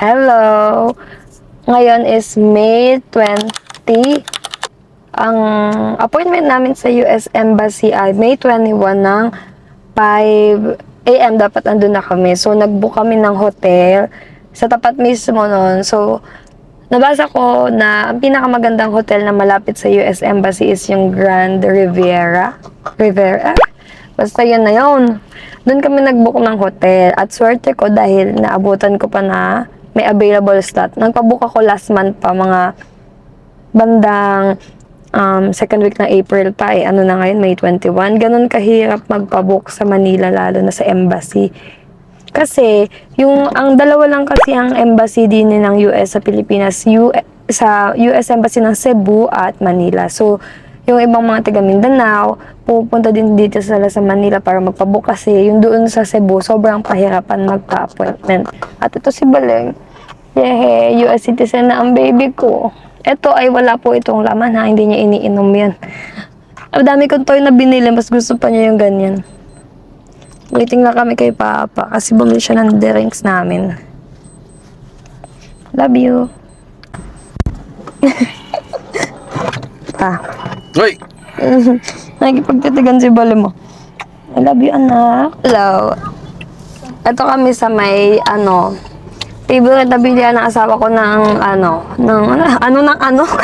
Hello! Ngayon is May 20. Ang appointment namin sa US Embassy ay May 21 ng 5 AM. Dapat andun na kami. So, nag-book kami ng hotel sa tapat mismo nun. So, nabasa ko na ang pinakamagandang hotel na malapit sa US Embassy is yung Grand Riviera. Basta yun na yun. Doon kami nag-book ng hotel. At swerte ko dahil naabutan ko pa na may available slot. Nagpa-book ako last month pa, mga bandang second week ng April pa eh. Ano na ngayon, May 21. Ganun kahirap magpa-book sa Manila, lalo na sa embassy. Kasi, ang dalawa lang kasi ang embassy din ng US sa Pilipinas, sa US Embassy ng Cebu at Manila. So, yung ibang mga taga Mindanao, pupunta din dito sila sa Manila para magpa-book kasi yung doon sa Cebu, sobrang pahirapan magpa-appointment. At ito si Baleng. Yehe, US citizen na ang baby ko. Ito ay wala po itong laman ha, hindi niya iniinom yan. Ang dami kong toy na binili, mas gusto pa niya yung ganyan. Waiting na kami kay Papa kasi bumili siya ng drinks namin. Love you. Pa. Hoy! Nagipagtitigan si Bali mo. I love you, anak. Hello. Ito kami sa may, favorite na bilihan ng asawa ko ng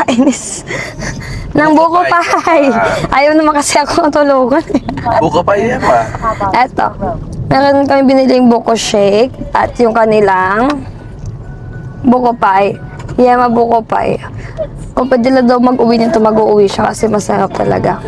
kainis. Ng buko pie. Ayaw naman kasi ako tulungan. Buka pa yan pa. Eto. Meron kami biniling buko shake at yung kanilang buko pie. Yema buko pie. Kung pwede lang daw mag-uwi nito, mag-uwi siya kasi masarap talaga.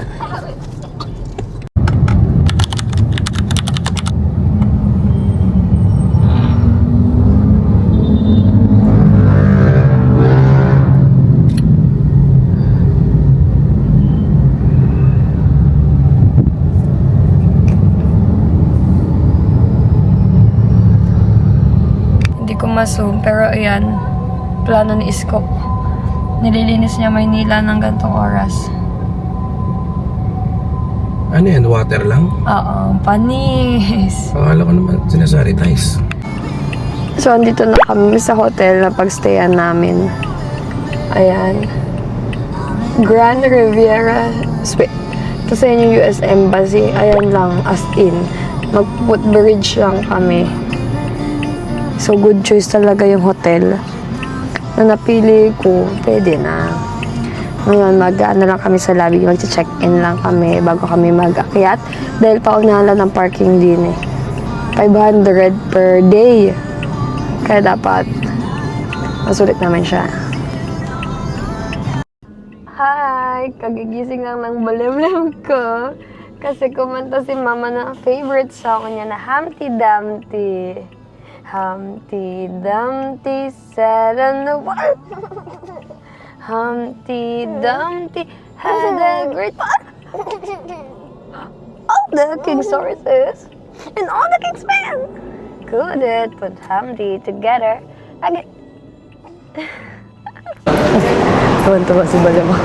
Hindi ko ma-zoom, pero ayan, plano ni Isko. Nililinis niya Maynila ng gantong oras. Ano yan? Water lang? Oo, panis. Akala ko naman sinasanitize. So, andito na kami sa hotel na pagstayan namin. Ayan. Grand Riviera Suite. Kasi yun yung US Embassy. Ayan lang, as in. Mag-footbridge lang kami. So, good choice talaga yung hotel. Na napili ko, pwede na. Ngayon, mag-ano lang kami sa lobby, mag-check-in lang kami bago kami mag-akyat. Dahil paunahan lang ng parking din eh. 500 per day. Kaya dapat, masulit naman siya. Hi! Kagigising lang ng balimlim ko. Kasi kumanta si Mama ng favorite song niya na Humpty Dumpty. Humpty Dumpty sat on the wall. Humpty Dumpty had a great all the king's horses and all the king's men couldn't put Humpty together again. Tuwan-tuwa si Balema.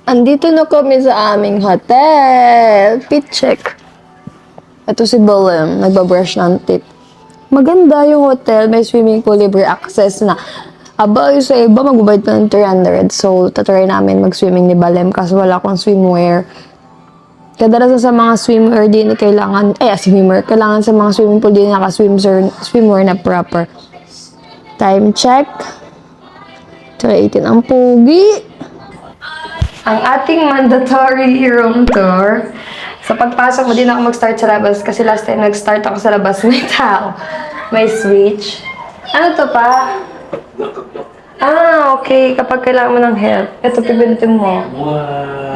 Andito na kami sa aming hotel. Pit check. Ito si Balem, nagbabrush ng tip. Maganda yung hotel, may swimming pool, libre access na. Aba, yung sa iba, magbabayad pa ng 300. So, tatry namin mag-swimming ni Balem kasi wala akong swimwear. Kadalasan sa mga swimwear din kailangan sa mga swimming pool din naka-swimwear na proper. Time check. 3:18 ang pogi. Ang ating mandatory room tour. Sa pagpasok mo, din ako mag-start sa labas kasi last time nag-start ako sa labas, may tao. May switch. Ano to pa? Okay. Kapag kailangan mo ng help, ito pipindutin mo.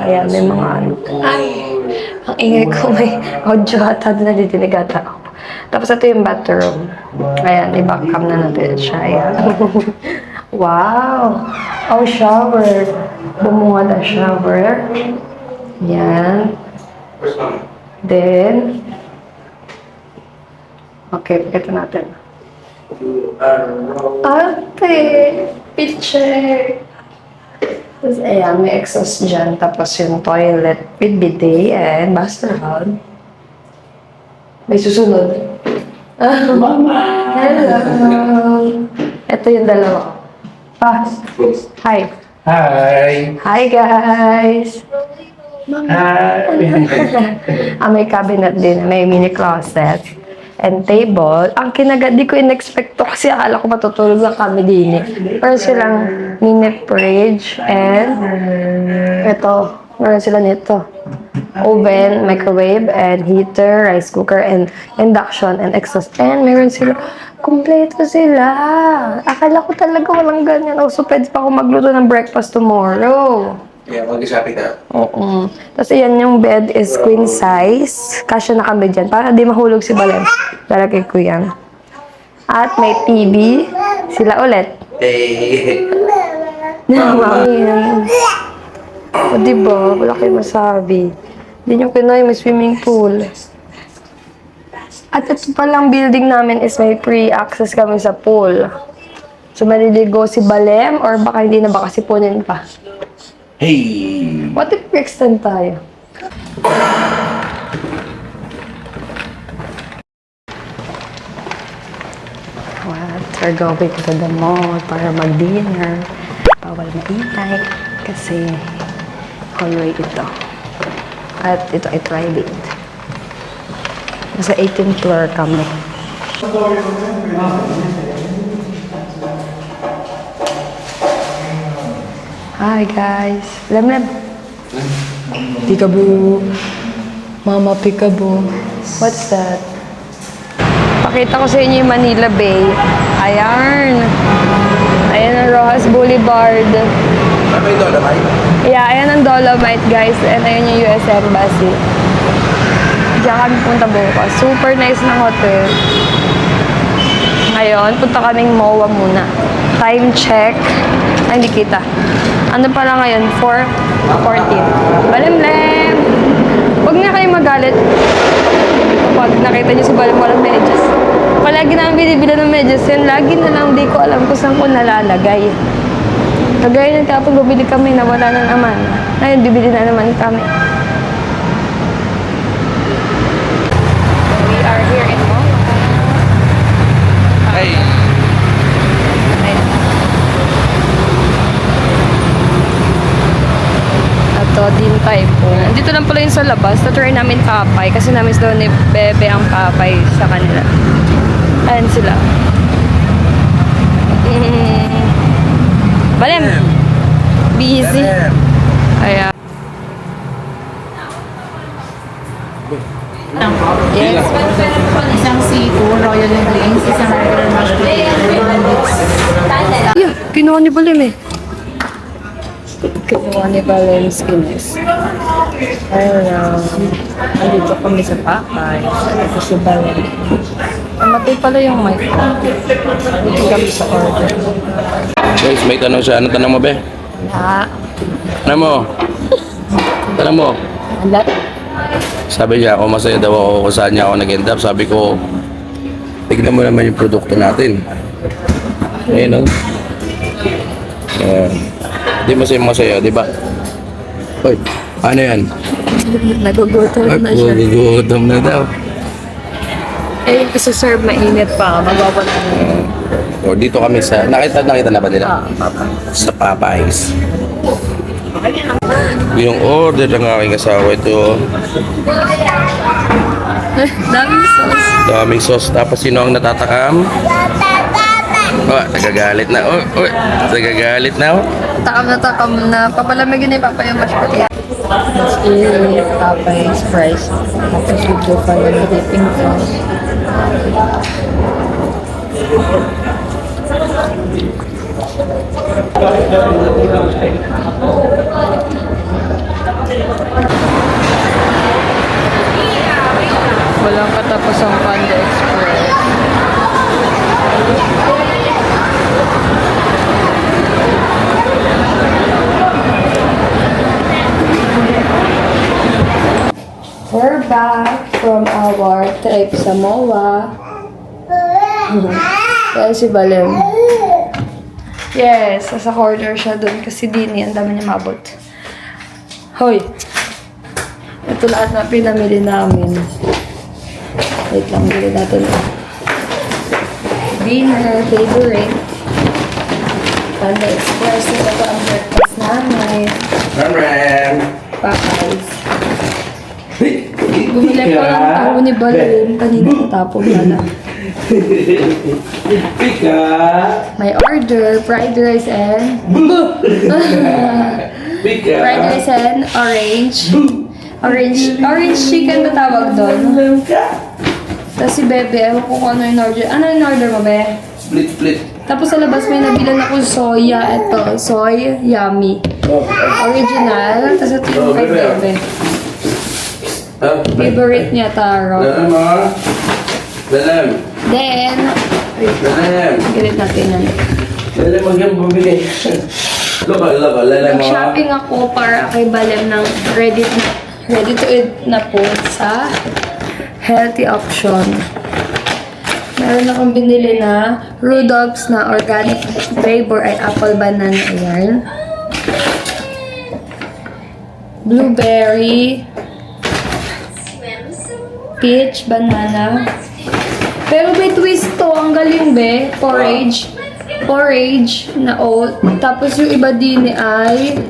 Ayan, may mga ano. Ay, ang ingay ko, may audio ata na didinig ata ako. Tapos ito yung bathroom. Ayan, i-backcam na natin siya. Ayan. Wow! Oh, shower. Bumuha na shower. Yan. Then, okay, pakita natin. Ate! Picture! Tapos, ayan, may exhaust dyan. Tapos yung toilet with bidet and bathroom. May susunod. Mama! Hello! Ito yung dalawa. Pa. Hi. Hi! Hi, guys! May cabinet din. May mini closet. And table. Ang di ko in-expect to kasi akala ko matutulog lang kami din eh. Meron silang mini fridge and ito. Meron sila nito. Oven, microwave, and heater, rice cooker, and induction, and exhaust. And meron sila. Kompleto sila. Akala ko talaga walang ganyan. So, pwede pa ako magluto ng breakfast tomorrow. Yeah, mag-shopping ka. Oo. Tapos ayan yung bed is queen size. Kasya na kami dyan. Para di mahulog si Balem. Lalagay ko yan. At may TV. Sila ulit. Hey! Ayan. O diba? Wala kayo masabi. Hindi nyo kinoy, may swimming pool. At ito palang building namin is may free access kami sa pool. So maliligo si Balem or baka hindi na baka sipunin pa. Hey! What if extend tayo? What? We're going to the mall para mag-dinner. Bawal maingay kasi hallway ito. At ito ay private. Nasa 18th floor kami. Hi guys. Lemlem. Peekaboo. Mama Peekaboo. What's that? Pakita ko sa inyo yung Manila Bay. Ayan. Ayan ang Rojas Boulevard. Ano yung Dolomite? Yeah, ayan ang Dolomite guys. And ayan yung US Embassy. Diyan kami punta bukas. Super nice ng hotel. Ngayon, punta kaming MOA muna. Time check. Ay, hindi kita. Ano pala ngayon? 4:14. Balimlem! Huwag na kayo magalit. Kapag nakita niyo si Balem walang medyas. Palagi namin binibila ng medyas yan. Lagi na lang di ko alam kung saan ko nalalagay. Kagaya ng kapag bumili kami na wala na naman. Ngayon, bibili na naman kami. We are here in MOA. Hey! Ito, din tayo po. Dito lang pala yun sa labas. Na-try namin papay. Kasi namin daw ni Bebe ang papay sa kanila. Ayan sila. Balem! Busy. Ayan. Yes. Isang seafood, royal and drinks, isang regular mashed potato. Yeah, kinuha ni Balem eh. Kinuha ni Balem skinis. Ayan. Andito kami sa papay. Ito si Balem. Matay pala yung mic ko. Dito kami sa order. Guys, may tanong siya. Anong tanong mo, be? Yeah. Ano mo? Tanong mo? Alat. Sabi niya, kung masaya daw ako kung saan niya ako nag-end up. Sabi ko, tignan mo naman yung produkto natin. Ayun, no? Di masaya, di ba? Hoy, ano yan? Nagugutom na siya. Gugutom na daw. Eh, kasi serve mainit pa. Magwawala na. O dito kami sa, nakita na ba nila? Papa. Sa Popeyes. Yung order ng aking asawa ito. Daming sauce. Daming sauce. Tapos sino ang natatakam? Oh, nagagalit na. Oh, nagagalit na. Oh. Takam na. Papalamigin ni Papa yung mashed potato. Mas Popeyes fries. Tapos video pa yung dipping sauce. Walang katapusang Panda Express. We're back from our trip sa MOA. Kaya si Balem. Yes, nasa corner siya doon kasi Dini, ang dami niya mabot. Hoy! Ito lahat na pinamili namin. Wait lang, bili natin. Dinner, favorite. Panda Express. Ito po ang breakfast namin. Ram! Papayos. Bumili ko ng tao ni Balloon. Kanina natapog na lang. Pika! May order, fried rice and... Pika! fried rice and orange. Orange chicken na tawag doon. Tapos si Bebe, ewan ko kung ano yung order. Ano yung order mo, Be? Split. Tapos sa labas may nabilan ako soya. Ito, soy yummy. Original. Tapos ito yung kay Bebe. Favorite niya, taro. Dalam mo. Dalam. Then, Dalam. galit natin yan. Dalam mo yung bumili. Lokal. Dalam mo. Nag-shopping ako para kay Balem ng ready to eat na po sa healthy option. Meron akong binili na Raw Dogs na organic flavor ay apple banana. Ayan. Blueberry. Peach, banana. Pero may twist to. Ang galing, be. Porridge na oat. Tapos yung iba din ay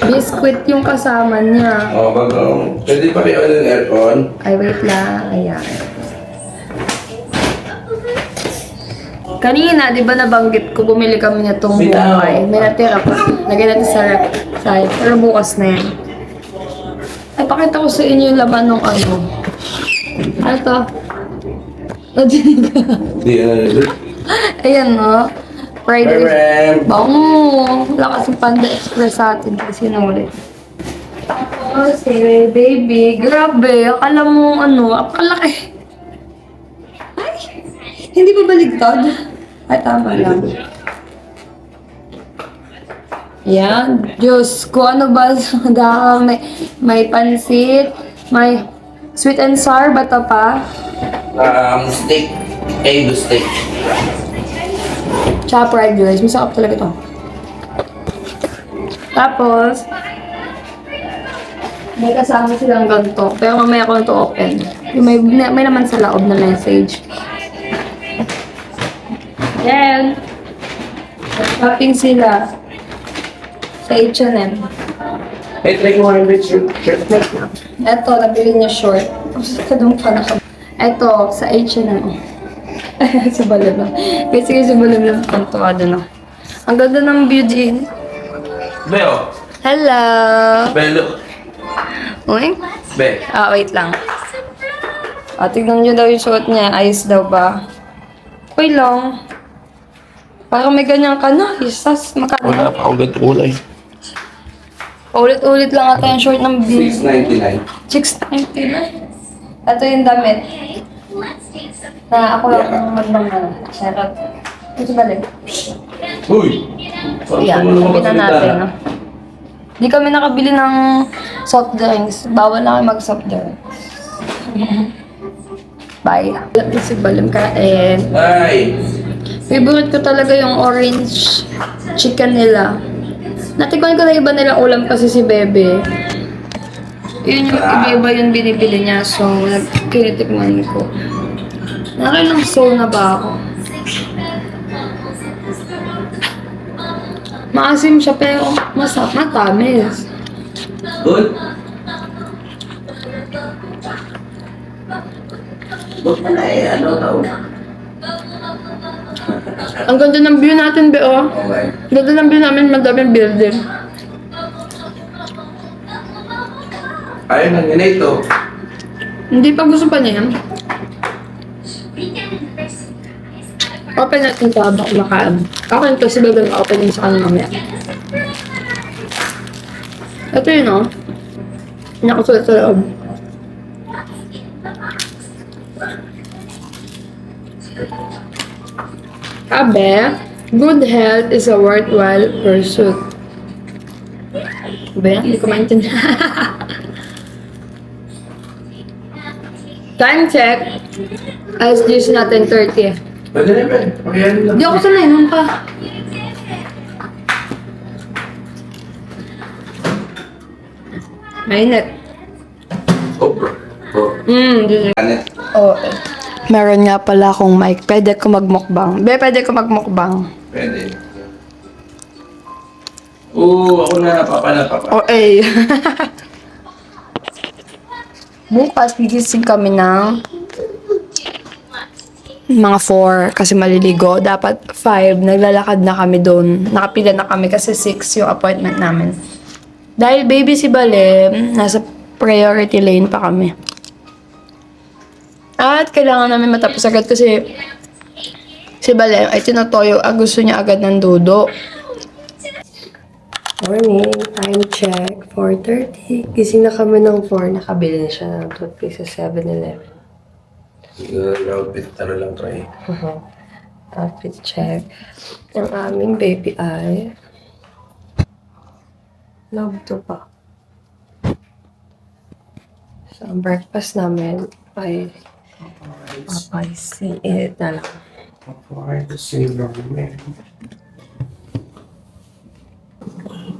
biscuit yung kasama niya. Oh, bagong. Pwede pa kayo ng aircon? Ay, wait lang. Ayan. Kanina, di ba nabanggit ko, bumili kami na itong Bitaw. buhay. May natira ko. Lagyan natin sa rep. Pero bukas na yan. Ay, pakita ko sa inyo yung laman ng ano. Ano to? Di, Ayan, no? Fried rice. Ram! Bango! Lakas yung Panda Express sa atin kasi ulit. Tapos, baby, grabe. Akala mo, ang kalaki. Ay, hindi ba baligtad? Ay, tama lang. Yan. Diyos, kung ano ba, may pansit, may sweet and sour, ba ito pa? Steak. Egg steak. Tsaka fried rice. Masarap talaga ito. Tapos, may kasama silang ganito. Pero mamaya ko ito open. Yung may naman sa loob na message. Then, shopping sila sa H&M. Hey, try mo yung shirt. Wait lang. Ito, nabili niya short. Tapos kadung pa na Ito, sa H&M. Sa balon lang. Kasi sa balon lang pantuwa doon. Ang ganda ng view din. Beo. Hello! Belo. Uy? Be. Wait lang. Tignan nyo daw yung suot niya. Ayos daw ba? Okay lang. Parang may ganyan ka na. Isas, Wala makano. pa ako ganito kulay. Ulit-ulit lang ata yung short ng view. 6.99. 6.99. Ito yung damit. Na ako lang ang magmang Charot. Ito balik. Uy! Yan, sabi na natin. No? Di kami nakabili ng soft drinks. Bawal na kayo mag-soft drinks. Bye. Ito si Balim kain. Ay! Favorite ko talaga yung orange chicken nila. Natikman ko na iba nila ulam kasi si Bebe. Yun yung iba-iba yung binibili niya. So, kinitikman ko. Nakailang soul na ba ako? Maasim siya pero matamis. Good? Huwag na ano tao. Ang ganda ng view natin, Be, oh. Okay. Ang ganda ng view namin, madaming building. Ayaw na nila ito. Hindi pa gusto pa niya yan. Open natin ito habang kumakain. Okay, ito si Bebe open din sa kanya mamaya. Ito yun, oh. Nakasulat sa loob. Sabi, good health is a worthwhile pursuit. Ba yan? Hindi ko maintindihan. Time check. Alas 10 natin 30. Pwede na, pwede. Pagyanin lang. Hindi ako sanay, nun pa. Mainit. Sobra. Oh. Hindi. Kanet. Oo. Meron nga pala akong mic. Pwede ko magmukbang. Pwede ko magmukbang. Pwede. Oo, ako na, papa. Okay. Bukas, gigising kami ng mga 4 kasi maliligo. Dapat 5, naglalakad na kami doon. Nakapila na kami kasi 6 yung appointment namin. Dahil baby si Balem, nasa priority lane pa kami. At kailangan namin matapos agad kasi si Balem ay tinutoyo. Gusto niya agad ng dudo. Morning, time check, 4:30. Gising na kami ng 4, nakabili na siya ng toothpaste sa 7-Eleven. Outfit, lang try. Outfit check. Ang aming baby ay... Love to pa. So, ang breakfast namin ay... Popeyes. Init na lang.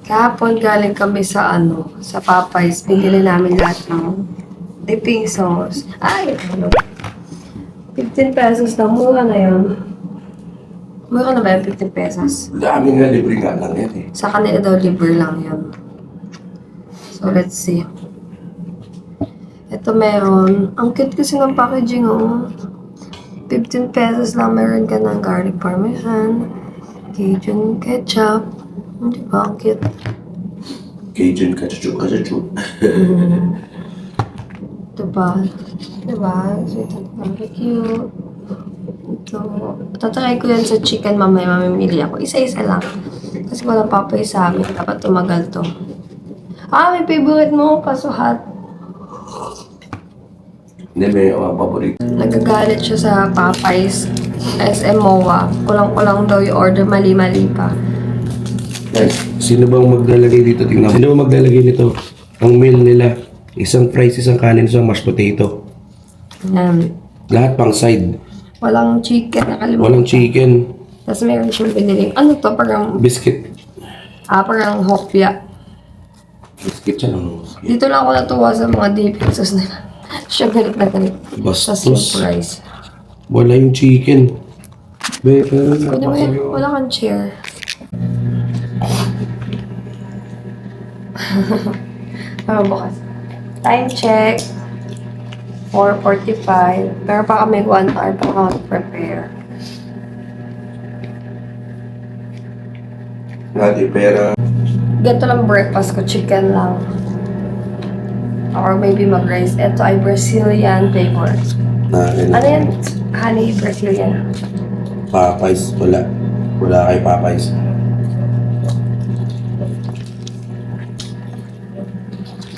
Kahapon galing kami sa sa Popeyes. Binili namin lahat ng dipping sauce. Ay, 15 pesos na. Mura na yun. Mura na ba yung 15 pesos? Dami nga, libre nga lang yan eh. Sa kanila daw, libre lang yun. So, let's see. Ito meron. Ang cute kasi ng packaging, oh. 15 pesos lang meron ka ng garlic parmesan, Cajun ketchup. Di ba? Ang cute. Cajun kachuchu. Diba? Diba? Sweet and barbecue. Ito. Tatry ko yan sa chicken mamaya. Mamimili ako. Isa-isa lang. Kasi walang papay sa amin. Dapat tumagal to. May favorite mo. Kaso hot. Hindi, may paborito. Nagagalit siya sa Popeyes. SM MOA. Kulang-kulang daw yung order. Mali-mali pa. Guys, sino bang maglalagay dito? Tingnan mo. Sino bang maglalagay nito? Ang meal nila. Isang fries, isang kanin, isang mashed potato. Yan. Lahat pang side. Walang chicken. Nakalimutan. Walang chicken. Tapos meron siyang biniling. Ano to? Parang, Biscuit. parang hopya. Biscuit siya lang. Dito lang ako natuwa sa mga dipping sauce nila. Siya galit na galit. Tapos yung Bastos. price. Wala yung chicken. Kunin mo yan. Wala kang chair. Bukas. Time check. 4:45. Pero pa kami 1 hour pa kami prepare. Nati pera. Ganito lang breakfast ko. Chicken lang. Or maybe mag-rice. Ito ay Brazilian flavor. Ano yan? Honey Brazilian. Popeyes. Wala. Wala kay Popeyes.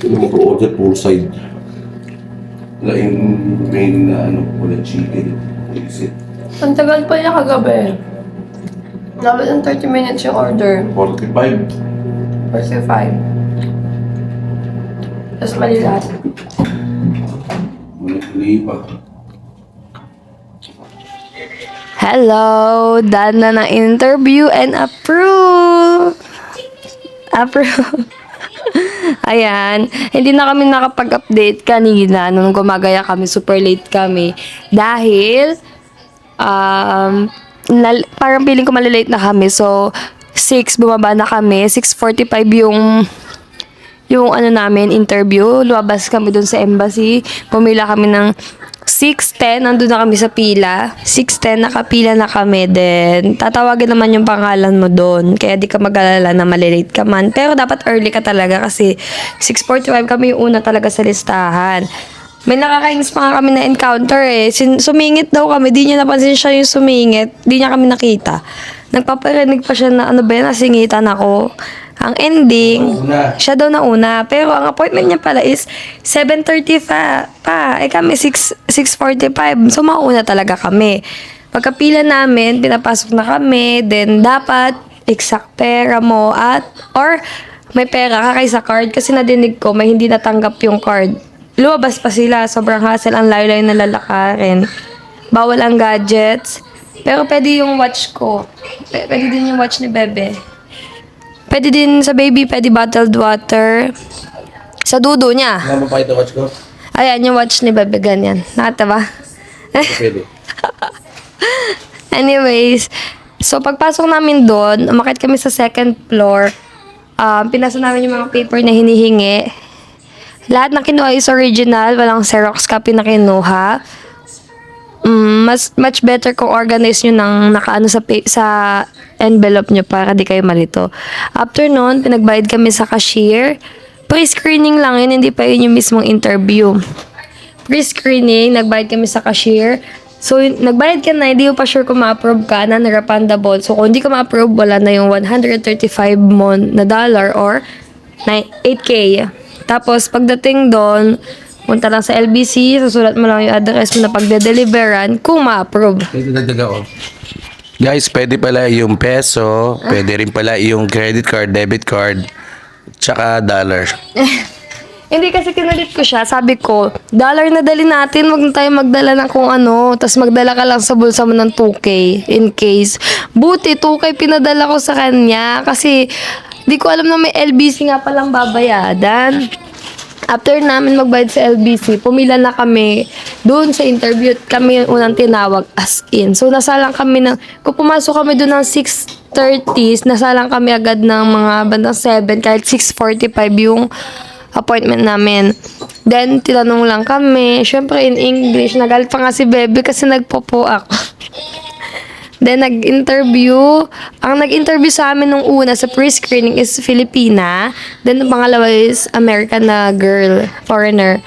Hindi mo order full side. Wala yung main na wala chicken. Exit. Ang tagal pa niya kagabi. Dapat ng 30 minutes yung order. 45. 45. Tapos mali lahat. Mali pa. Hello! Done na ng interview and approve! Approve! Ayan. Hindi na kami nakapag-update kanina nung gumagaya kami. Super late kami. Dahil, parang feeling ko malilate na kami. So, 6, bumaba na kami. 6:45 yung namin, interview. Lumabas kami dun sa embassy. Pumila kami ng 6:10. Nandun na kami sa pila. 6:10, nakapila na kami. Then, tatawagin naman yung pangalan mo dun. Kaya di ka mag-alala na malilate ka man. Pero dapat early ka talaga kasi 6:45 kami yung una talaga sa listahan. May nakakainis pa nga kami na encounter eh. Sumingit daw kami. Di niya napansin siya yung sumingit. Di niya kami nakita. Nagpaparinig pa siya na nasingitan ako. Ang ending, siya daw na una. Pero ang appointment niya pala is 7:30 pa. Kami 6:45. So, mauna talaga kami. Pagkapila namin, pinapasok na kami. Then, dapat exact pera mo or may pera ka sa card. Kasi nadinig ko, may hindi natanggap yung card. Lumabas pa sila. Sobrang hassle. Ang layo-layo na lalakarin. Bawal ang gadgets. Pero pwede yung watch ko. Pwede din yung watch ni Bebe. Pwede din sa baby, pwede bottled water. Sa dudo niya. Ano mo pakita watch ko? Ayan, yung watch ni Bebe, ganyan. Nakita ba? Pwede. Anyways, so pagpasok namin doon, umakit kami sa second floor. Pinasa namin yung mga paper na hinihingi. Lahat ng kinuha is original, walang Xerox copy na kinuha. Much better kung organize nyo ng nakaano sa envelope nyo para di kayo malito. After nun, pinagbayad kami sa cashier. Pre-screening lang yun, hindi pa yun yung mismong interview. Pre-screening, nagbayad kami sa cashier. So, nagbayad ka na, hindi mo pa sure kung ma-approve ka na refundable. So, kung hindi ka ma-approve, wala na yung $135 mo na dollar or 8K. Tapos, pagdating doon, punta lang sa LBC, susulat mo lang yung address mo na pagde-deliveran kung ma-approve. Ito dagdaga oh. Guys, pwede pala yung peso, pwede rin pala yung credit card, debit card, tsaka dollar. Hindi kasi kinulit ko siya, sabi ko, dollar na dali natin, wag na tayo magdala ng kung ano, tas magdala ka lang sa bulsa mo ng 2K in case. Buti 2K pinadala ko sa kanya kasi di ko alam na may LBC nga palang babayadan. After namin magbayad sa LBC, pumila na kami doon sa interview. Kami yung unang tinawag as in. So, nasalang kami ng... Kung pumasok kami doon ng 6:30, nasalang kami agad ng mga bandang 7, kahit 6:45 yung appointment namin. Then, tinanong lang kami. Syempre, in English. Nagalit pa nga si Bebe kasi nagpopo ako. Then, nag-interview. Ang nag-interview sa amin nung una sa pre-screening is Filipina. Then, ang pangalawa is American na girl, foreigner.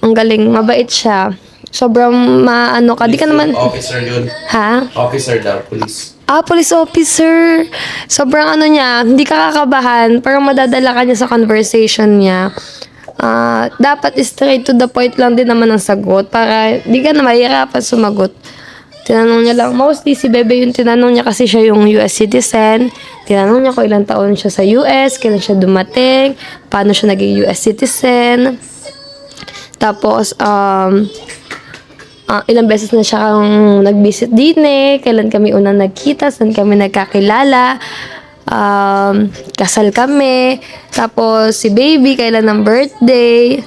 Ang galing, mabait siya. Sobrang maano ka. Di ka naman... Officer yun. Ha? Officer daw, police. Police officer. Sobrang ano niya, hindi ka kakabahan. Parang madadala ka niya sa conversation niya. Dapat straight to the point lang din naman ang sagot para di ka na mahirapan sumagot. Tinanong niya lang, mostly si Bebe yung tinanong niya kasi siya yung US citizen. Tinanong niya kung ilang taon siya sa US, kailan siya dumating, paano siya naging US citizen. Tapos, ilang beses na siya nag-visit din kailan kami unang nagkita, saan kami nagkakilala, kasal kami, tapos si Baby, kailan ang birthday.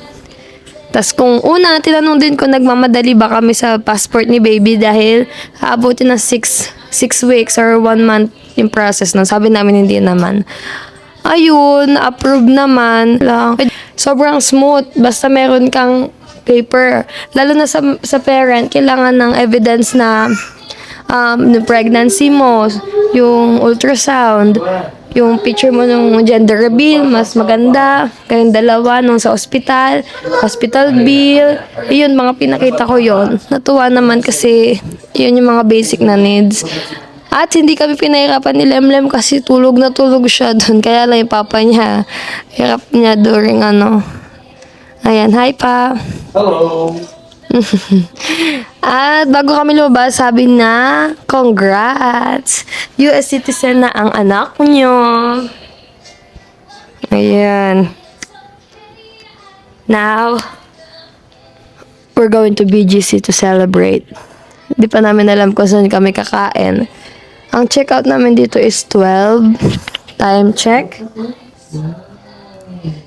Tas kung una, tinanong din kung nagmamadali ba kami sa passport ni Baby dahil aabutin na 6 weeks or 1 month yung process nun. Sabi namin hindi naman. Ayun, approve naman lang. Sobrang smooth. Basta meron kang paper. Lalo na sa parent, kailangan ng evidence na yung pregnancy mo, yung ultrasound, yung picture mo ng gender reveal, mas maganda. Kayong dalawa nung sa hospital bill. Yun, mga pinakita ko yon. Natuwa naman kasi yun yung mga basic na needs. At hindi kami pinahirapan ni Lemlem kasi tulog na tulog siya doon. Kaya lang yung papa niya, hirap niya during Ayan, hi pa. Hello. At bago kami lumabas, sabi na, congrats! US citizen na ang anak nyo. Ayan. Now, we're going to BGC to celebrate. Di pa namin alam kung saan kami kakain. Ang checkout namin dito is 12. Time check.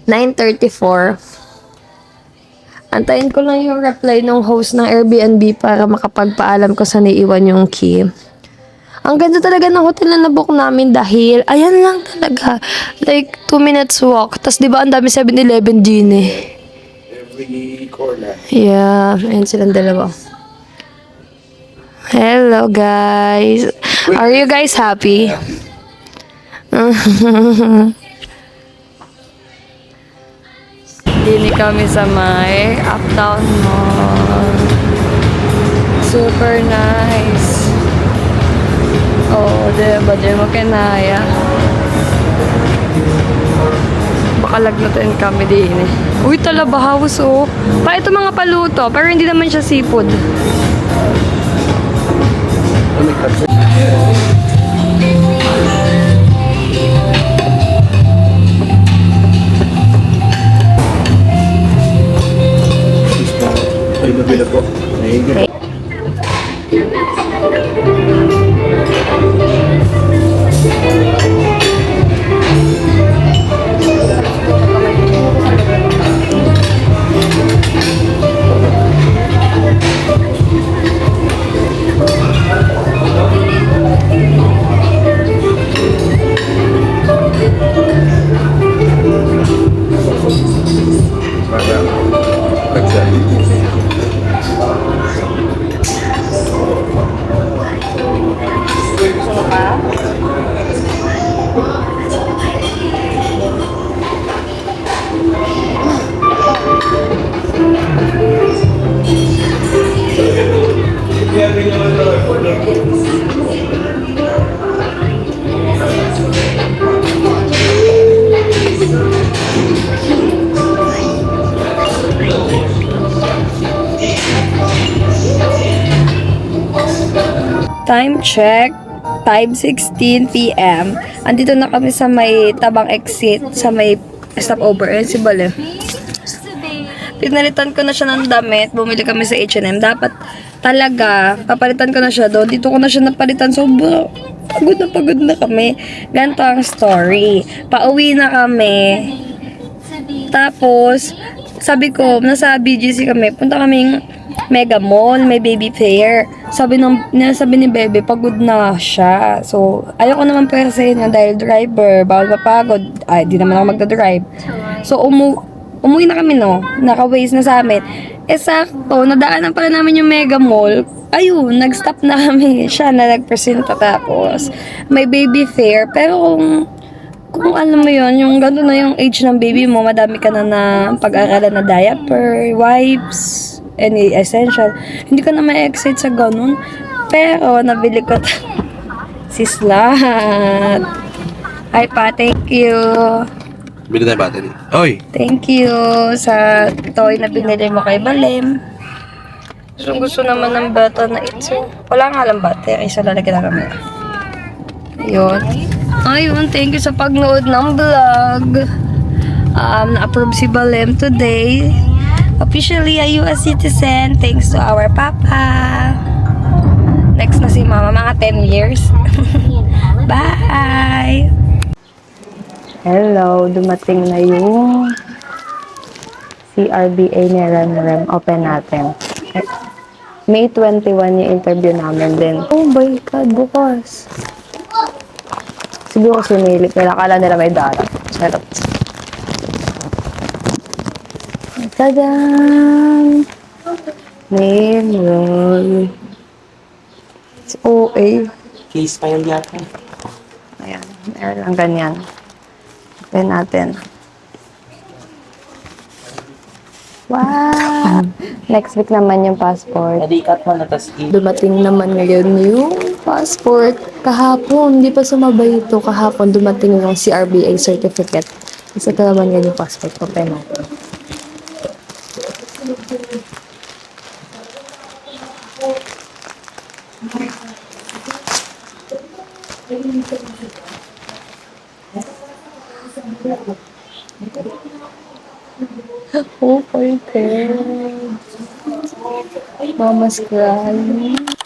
9:34. Antayin ko lang yung reply ng host ng Airbnb para makapagpaalam ko saan iiwan yung key. Ang ganda talaga ng hotel na nabook namin dahil, ayan lang talaga. Like, 2 minutes walk. Tapos diba ang dami 7-Eleven din Every corner. Yeah, ayan silang dalawa. Hello guys. Are you guys happy? Dini kami sa may Uptown Mall. Super nice. Oh, diba? Di mo kinaya. Baka lagnatin kami din Uy, Talaba House oh. Pa ito mga paluto, pero hindi naman siya seafood. Ay, nabila po. Ay, Time check, 5:16 p.m. Andito na kami sa may tabang exit, sa may stopover. Ayun si Bale. Pinalitan ko na siya ng damit. Bumili kami sa H&M. Dapat talaga, papalitan ko na siya doon. Dito ko na siya napalitan. Sobrang pagod na kami. Ganito ang story. Pauwi na kami. Tapos, sabi ko, nasa BGC kami. Punta kaming Mega Mall, may baby fair. Sabi ni Bebe, pagod na siya. So, ayoko naman perasahin niya dahil driver, bawal mapagod. Ay, di naman ako magdadrive. So, umuwi na kami, no? Naka-waze na sa amin. Sakto, nadaanan pala namin yung Mega Mall. Ayun, nag-stop na kami. Siya na nag-presenta tapos. May baby fair. Pero kung alam mo yon yung gano'n na yung age ng baby mo, madami ka na pag-aaralan na diaper, wipes, any essential. Hindi ka na ma-excite sa ganun. Pero, nabili ko si Slat. Ay pa, thank you. Bili tayo battery. Oy! Thank you sa toy na binili mo kay Balim. Gusto naman ng bata na ito. Wala nga lang battery. Isa lalagyan na kami. Ayun. Ayun, thank you sa pagnood ng vlog. Na-approve si Balim today. Officially a US citizen thanks to our papa. Next na si mama, mga 10 years. Bye! Hello, dumating na yung CRBA ni Rem. Open natin. May 21 yung interview namin din. Oh my God, bukas. Siguro sinilip nila. Akala nila may darat. Charot. Tadaan! Name roll. It's OA. Case file yata. Ayan. Meron lang ganyan. Open natin. Wow! Next week naman yung passport. Nadikat mo na tas Dumating naman ngayon yung passport. Kahapon, hindi pa sumabay ito. Kahapon dumating yung CRBA certificate. Isa ito naman yan yung passport. Open natin. Oh my God. Mama's crying.